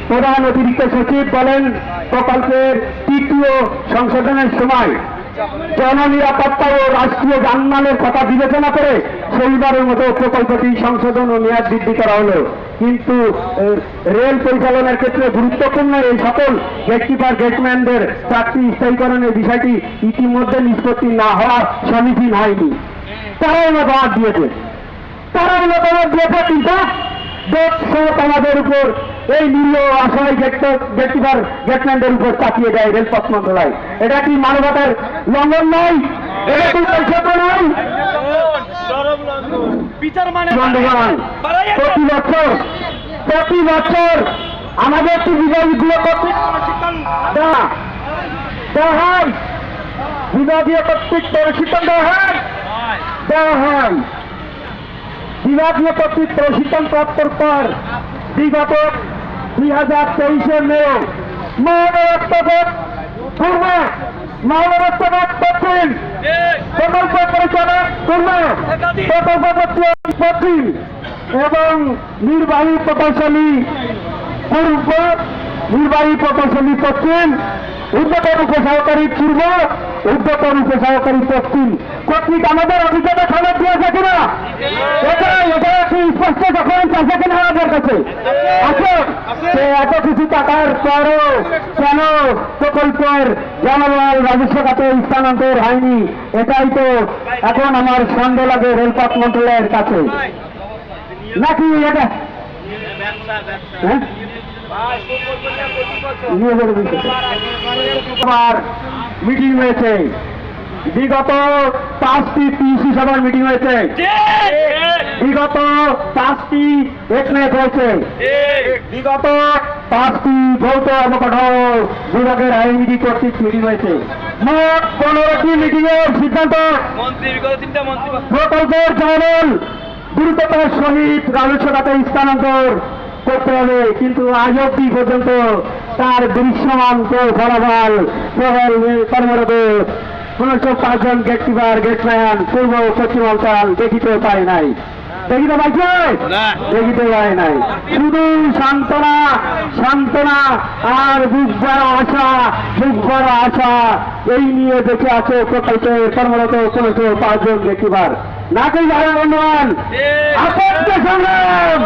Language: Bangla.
প্রধান অতিরিক্ত সচিব বলেন, প্রকল্পের তৃতীয় সংশোধনের সময় জননিরাপত্তা ও রাষ্ট্রীয় জানমালের কথা বিবেচনা করে সেইবারের মতো প্রকল্পটি সংশোধন ও মেয়াদ বৃদ্ধি করা হলো। কিন্তু রেল পরিচালনার ক্ষেত্রে গুরুত্বপূর্ণ এই সকল গেটকিপার গেটম্যানদের চাকরি স্থায়ীকরণের বিষয়টি ইতিমধ্যে নিষ্পত্তি না হওয়া সমীচীন হয়নি। তারাই মতামত দিয়েছে, কিন্তু আমাদের উপর এই নিরীহ অসহায় গেটকিপার গেটম্যানদের উপর চাপিয়ে দেয় রেলপথ মন্ত্রণালয়। এটা কি মানবতার লঙ্ঘন নয়? এটা কি বৈষম্য নয়? প্রতি বছর আমাদের কি বিভাগীয় কর্তৃক দেওয়া হয়, বিভাগীয় কর্তৃক প্রশিক্ষণ দেওয়া হয়। বিভাগীয় কর্তৃক প্রশিক্ষণ প্রাপ্তর পর বিগত 2023 মে মহানবস্তক পশ্চিম প্রকল্প পরিচালক পশ্চিম এবং নির্বাহী প্রকৌশলী পূর্ব, নির্বাহী প্রকৌশলী পশ্চিম, উদ্যোতন উপসহকারী পূর্ব, উদ্যোতন উপসহকারী পশ্চিম কর্তৃক আমাদের অভিযোগে খবর দিয়েছে কিনা? এটা কি স্পষ্ট ডকুমেন্ট আছে কিনা আমাদের কাছে? আছে। এত কিছু টাকার পরও কেন প্রকল্পের জনবল রাজস্ব খাতে স্থানান্তর হয়নি? এটাই তো এখন আমার সন্দেহ লাগে রেলপথ মন্ত্রণালয়ের কাছে। নাকি এটা মিটিং হয়েছে, বিগত 5টি পিসি সভার মিটিং হয়েছে, বিগত 5টি একনেক হয়েছে, বিগত 5টি ভৌত অবকাঠামো বিভাগের আইনজীবী কর্তৃক মিটিং হয়েছে। মোট 15টি মিটিং এর সিদ্ধান্ত প্রকল্পের জনবল দ্রুততার সহিত রাজস্ব খাতে স্থানান্তর করতে হবে, কিন্তু আজ অব্দি পর্যন্ত তার দৃশ্যমান ফলাফল কর্মরত 505 জন গেটকিপার গেটম্যান পূর্ব পশ্চিম অঞ্চল দেখিতে পায় নাই। দেখিতে পায় নাই। শুধু সান্ত্বনা আর বুক বড় আশা এই নিয়ে দেখে আছে প্রকল্পে কর্মরত 505 জন গেটকিপার। নাকি যারা বন্ধুবান আপত্তি সংগ্রাম